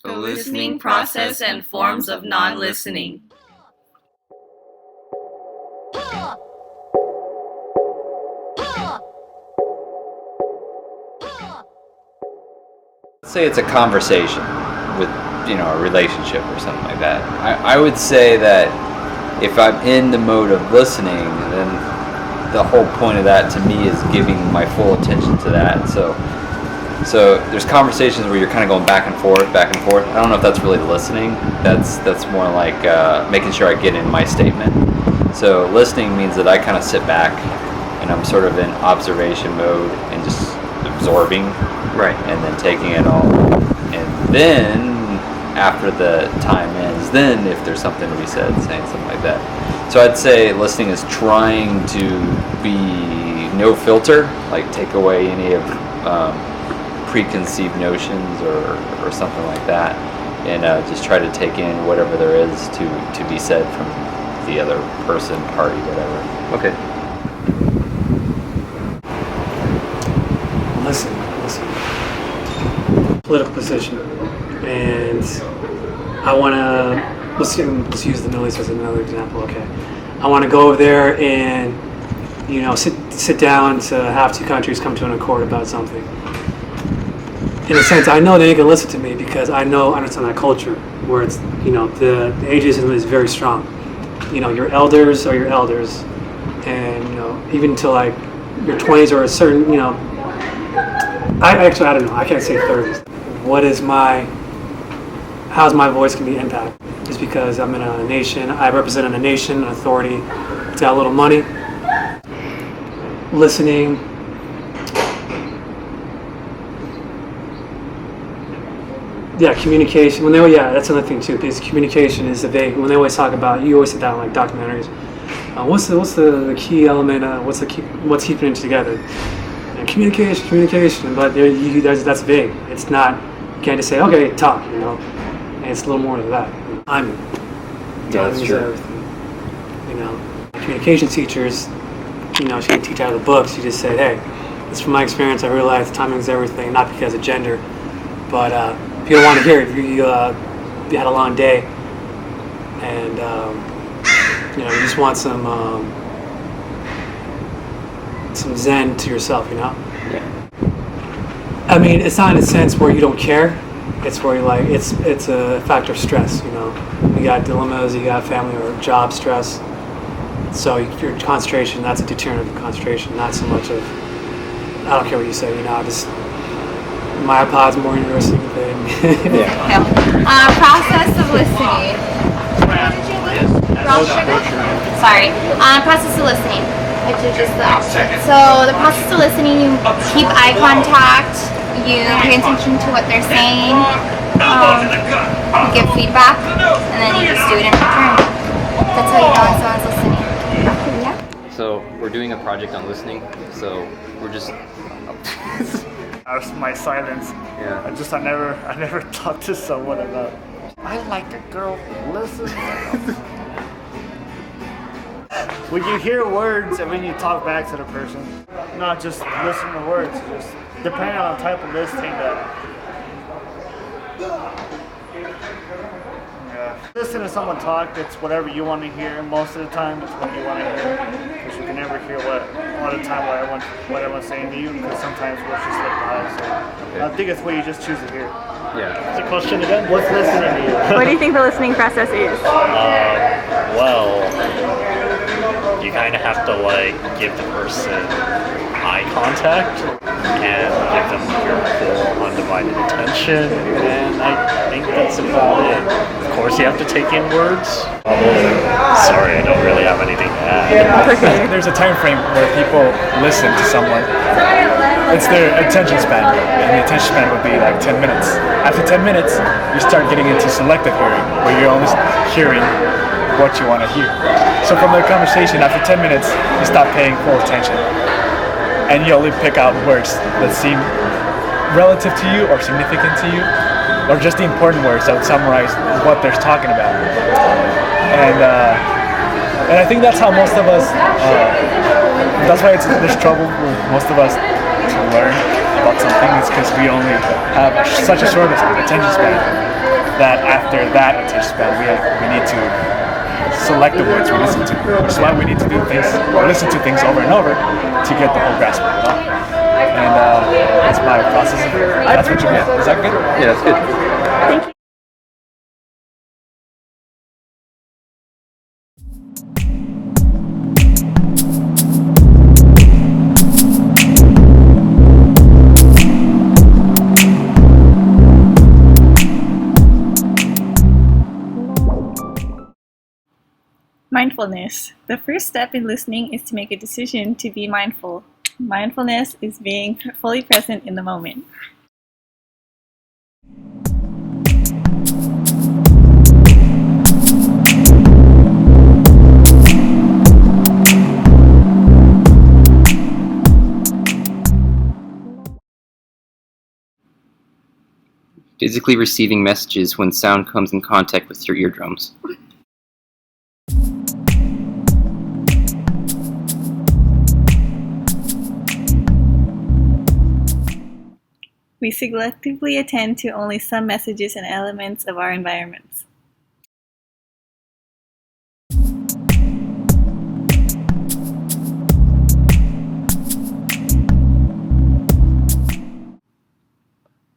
the listening process and forms of non-listening. Let's say it's a conversation with, a relationship or something like that. I would say that if I'm in the mode of listening, then the whole point of that to me is giving my full attention to that. So there's conversations where you're kind of going back and forth. I don't know if that's really listening. That's more like making sure I get in my statement. So listening means that I kind of sit back and I'm sort of in observation mode and just absorbing, right, and then taking it all. And then after the time ends, then if there's something to be said, saying something like that. So I'd say listening is trying to be no filter, like take away any of preconceived notions or something like that, and just try to take in whatever there is to be said from the other person, party, whatever. Okay. Listen. Political position, and I want to, let's use the Middle East as another example. Okay, I want to go over there and sit down to have two countries come to an accord about something. In a sense, I know they ain't gonna listen to me because I understand that culture where it's the ageism is very strong. Your elders are your elders, and even until like your 20s or a certain I don't know. I can't say 30s. How's my voice can be impacted? Just because I'm in a nation, I represent a nation, an authority, it's got a little money. Listening. Yeah, communication. That's another thing too. Because communication is when they always talk about, you always sit down like documentaries. What's the key element? What's keeping it together? And communication. But that's vague. It's not. You can't just say, okay, talk. And it's a little more than that. Timing. That's true. Everything. Communication teachers. She can teach out of the books. She just said, hey, this from my experience. I realized timing is everything. Not because of gender, but. People want to hear it. If you had a long day, and you just want some zen to yourself, Yeah. I mean, it's not in a sense where you don't care. It's where it's a factor of stress. You got dilemmas, you got family or job stress. So your concentration, that's a deterrent of concentration, not so much of I don't care what you say. My iPod's more interesting than process of listening. Process of listening, which is just the opposite. So the process of listening, you keep eye contact, you pay attention to what they're saying, you give feedback, and then you just do it in return. That's how you know when someone's listening. Yeah. So we're doing a project on listening, so we're just my silence. Yeah. I never talked to someone about. I like a girl who listens. When you hear words and when you talk back to the person, not just listen to words, just depending on the type of listening listen to someone talk, it's whatever you want to hear. Most of the time, it's what you want to hear. Because you can never hear all the time what everyone's saying to you, because sometimes words just slip by. So I think it's what you just choose to hear. Yeah. What's the question again? What's listening to you? What do you think the listening process is? Well, you kind of have to give the person eye contact and give them your full undivided attention, and I think that's about it. Of course, you have to take in words. Sorry, I don't really have anything to add. There's a time frame where people listen to someone. It's their attention span, and the attention span would be 10 minutes. After 10 minutes, you start getting into selective hearing, where you're only hearing what you want to hear. So from the conversation, after 10 minutes, you stop paying full attention. And you only pick out words that seem relative to you or significant to you, or just the important words that would summarize what they're talking about. And I think that's how most of us, that's why there's trouble for most of us to learn, about something is because we only have such a short attention span that after that attention span we need to select the words we listen to. Which is why we need to do things or listen to things over and over to get the whole grasp of it all. And that's my process. That's what you meant. Is that good? Yeah, that's good. Thank you. Mindfulness. The first step in listening is to make a decision to be mindful. Mindfulness is being fully present in the moment. Physically receiving messages when sound comes in contact with your eardrums. We selectively attend to only some messages and elements of our environments.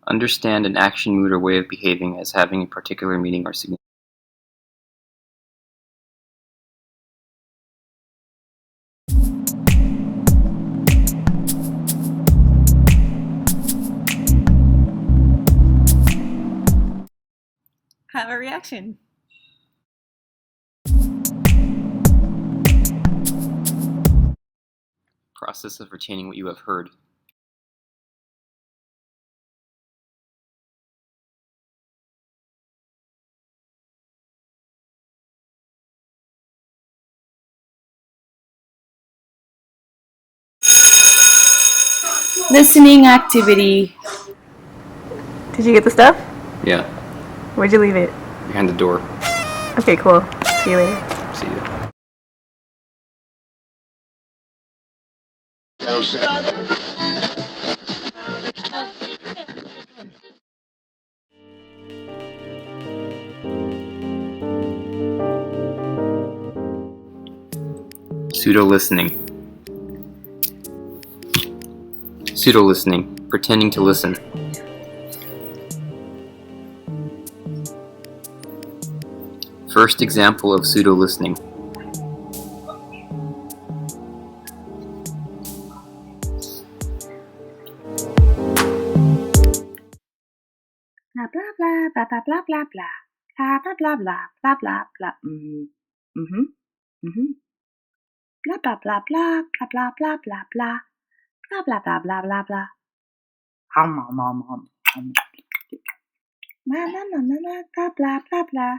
Understand an action, mood, or way of behaving as having a particular meaning or significance. Have a reaction. Process of retaining what you have heard. Listening activity. Did you get the stuff? Yeah, Where'd you leave it? behind the door. Okay, cool. See you later. See you. Pseudo-listening. Pseudo-listening. Pretending to listen. First example of pseudo-listening. Blah blah blah blah blah blah blah blah blah blah blah blah blah blah. Blah blah blah blah blah blah blah blah blah blah blah blah blah blah blah. Blah blah blah blah blah. Blah blah blah blah blah blah blah blah blah blah.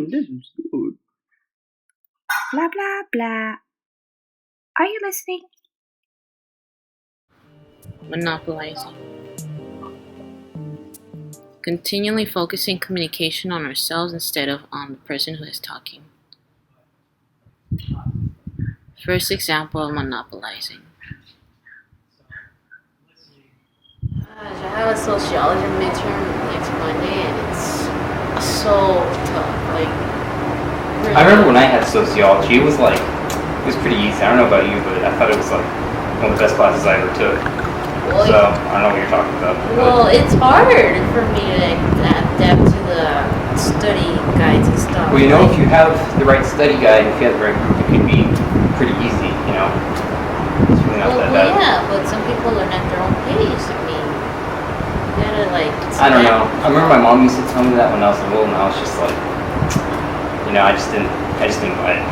This is good. Blah blah blah. Are you listening? Monopolizing. Continually focusing communication on ourselves instead of on the person who is talking. First example of monopolizing. Gosh, I have a sociology midterm next Monday and it's so tough. Like, really. I remember when I had sociology, it was pretty easy. I don't know about you, but I thought it was like one of the best classes I ever took. Well, So I don't know what you're talking about. well, it's hard for me to adapt to the study guides and stuff. Well, you know, if you have the right study guide, if you have the right group, it can be pretty easy, you know. It's really not that bad. Yeah, but some people learn at their own pace. I mean, you gotta I don't know. I remember my mom used to tell me that when I was little, and I was just like, you know, I just didn't buy it.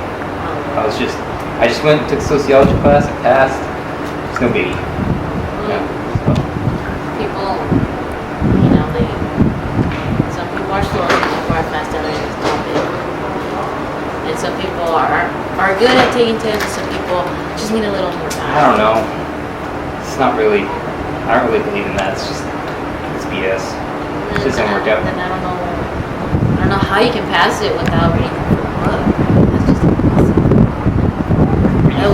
I just went and took sociology class, I passed. It's no biggie. Yeah. People, you know, some people are slow, some people are fast at this topic. And some people are good at taking tests, some people just need a little more time. I don't know. It's not really, I I don't really believe in that. It's BS. It doesn't work out. Then I don't know how you can pass it without reading the full book. That's just impossible.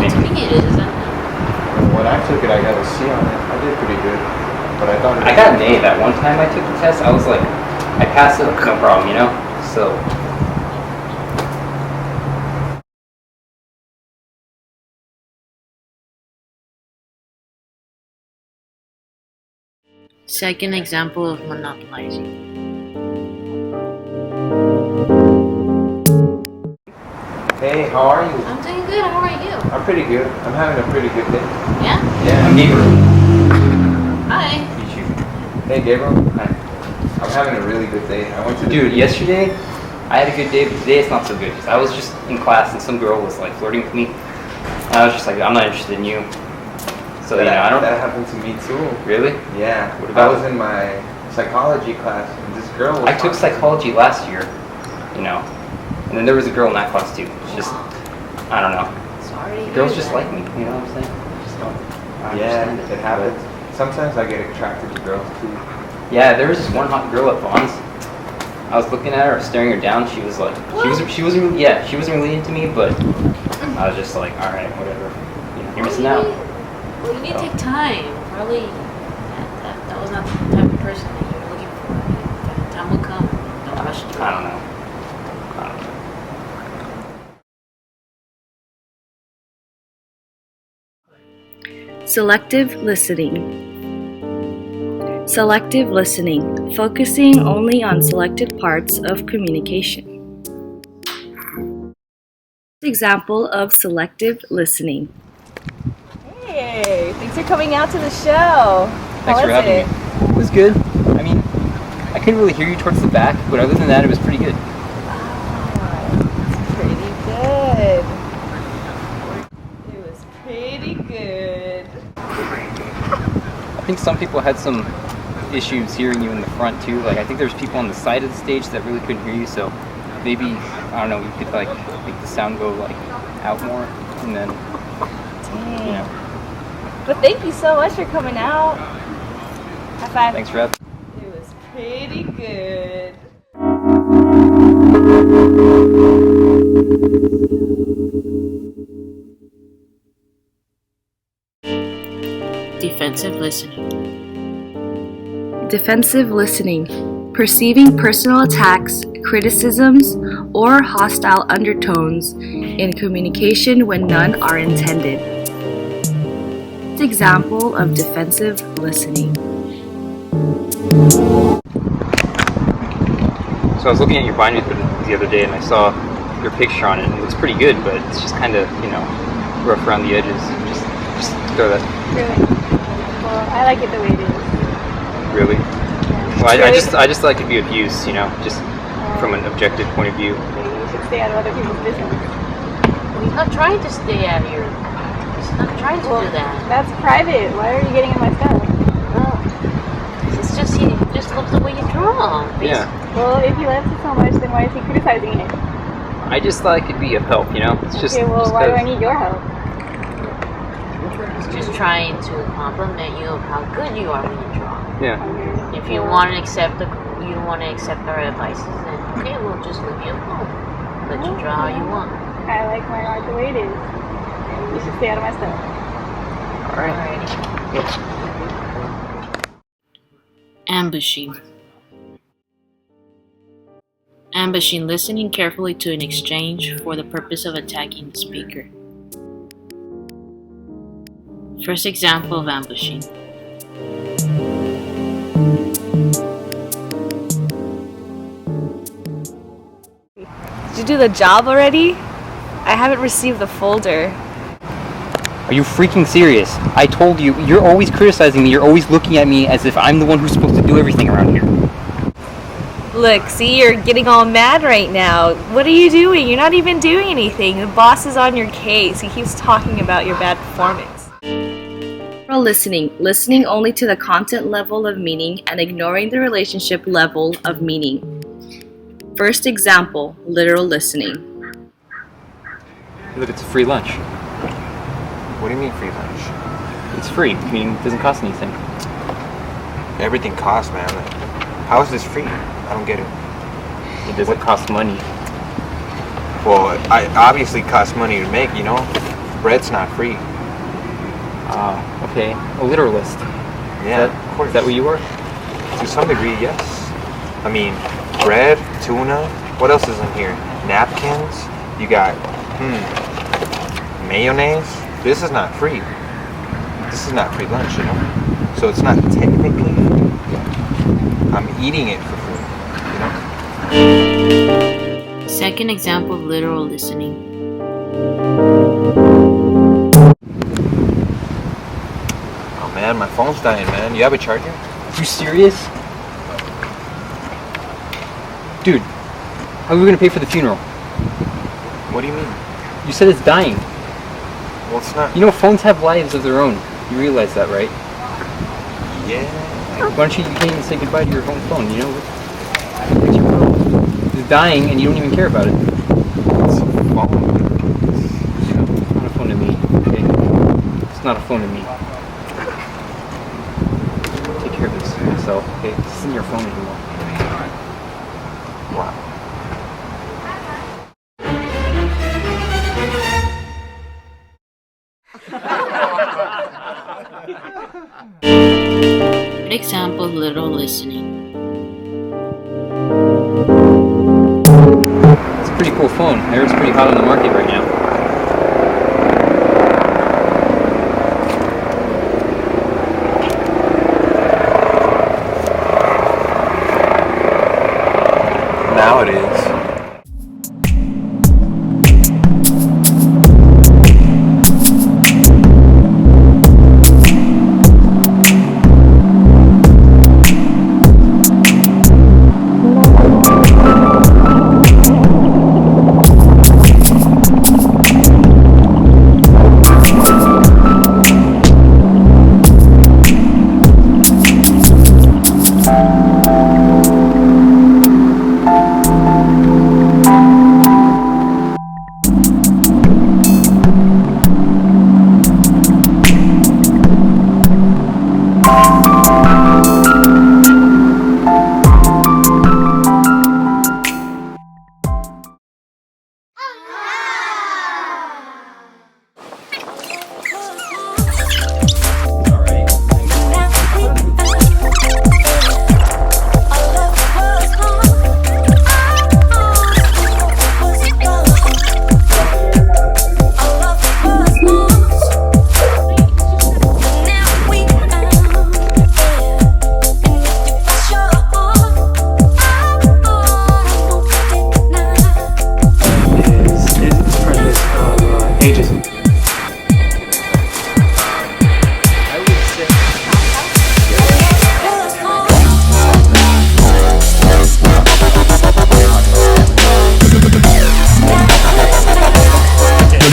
To me it is, isn't it? When I took it, I got a C on it. I did pretty good, but I thought I got an A that one time I took the test. I was like, I passed it, no problem, you know? So. Second example of monopolizing. Hey, how are you? I'm doing good. How are you? I'm pretty good. I'm having a pretty good day. Yeah? Yeah. I'm Gabriel. Hi. Meet you. Hey, Gabriel. Hi. I'm having a really good day. I went to Dude, yesterday I had a good day, but today it's not so good. I was just in class and some girl was like flirting with me. And I was just like, I'm not interested in you. So I don't. That happened to me too. Really? Yeah. What about? I was in my psychology class, and this girl was. I took psychology last year, and then there was a girl in that class too. It's just, I don't know. Sorry. Girls just like me, you know what I'm saying? I just don't. Yeah, it happens. Sometimes I get attracted to girls too. Yeah, there was this one hot girl at Vaughn's. I was looking at her, staring her down. She was like, she wasn't really into me, but I was just like, all right, whatever. You're missing out. Well, you need to take time. Probably that was not the type of person that you were looking for. Time will come. Don't rush to it. I don't know. Selective listening. Selective listening, focusing only on selected parts of communication. Example of selective listening. Hey, thanks for coming out to the show. Thanks for having me. It was good. I mean, I couldn't really hear you towards the back, but other than that, it was pretty good. Pretty good. It was pretty good. I think some people had some issues hearing you in the front too. Like I think there's people on the side of the stage that really couldn't hear you, so maybe, I don't know, we could like make the sound go like out more and then Dang. But thank you so much for coming out. High five. Thanks for having me. It was pretty good. Defensive listening. Defensive listening, perceiving personal attacks, criticisms, or hostile undertones in communication when none are intended. Example of defensive listening. So I was looking at your binder the other day and I saw your picture on it and it looks pretty good, but it's just kind of, rough around the edges. Just throw that. Really? Well, I like it the way it is. Really? Yeah. Well, Really? I just like to be of use, just from an objective point of view. Maybe you should stay out of other people's business. Well, he's not trying to stay out of your. He's not trying to do that. That's private. Why are you getting in my stuff? Well, it's just he just loves the way you draw. Yeah. Well, if he loves it so much, then why is he criticizing it? I just thought it could be of help, It's just. Okay, well, just why do I need your help? He's just trying to compliment you of how good you are when you draw. Yeah. If you want to accept our advices, then okay, we'll just leave you alone. Let you draw how you want. I like my art the way it is. You should stay out of my stuff. Alrighty. Ambushing. Ambushing, listening carefully to an exchange for the purpose of attacking the speaker. First example of ambushing. Did you do the job already? I haven't received the folder. Are you freaking serious? I told you, you're always criticizing me, you're always looking at me as if I'm the one who's supposed to do everything around here. Look, see, you're getting all mad right now. What are you doing? You're not even doing anything. The boss is on your case. He keeps talking about your bad performance. Listening only to the content level of meaning and ignoring the relationship level of meaning. First example, literal listening. Look, it's a free lunch. What do you mean free lunch? It's free, meaning it doesn't cost anything. everything costs, man. Like, how is this free? I don't get it. It doesn't cost money. Well, it obviously costs money to make, you know? Bread's not free. Okay. A literalist. Yeah, of course. Is that what you are? To some degree, yes. I mean, bread, tuna, what else is in here? Napkins, you got, mayonnaise. This is not free. This is not free lunch, you know? So it's not technically free. I'm eating it for free, you know? Second example of literal listening. Oh man, my phone's dying, man. You have a charger? You serious? Dude, how are we gonna pay for the funeral? What do you mean? You said it's dying. Well, it's not. You know, phones have lives of their own. You realize that, right? Yeah. Why don't you can't even say goodbye to your home phone, you know? It's your phone. It's dying and you don't even care about it. It's a phone. It's not a phone to me, okay? It's not a phone to me. Take care of this myself, okay? This isn't your phone anymore. Wow. Third example of literal listening. It's a pretty cool phone. I heard it's pretty hot on the market right now. Now it is.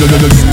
Go, go, go, go.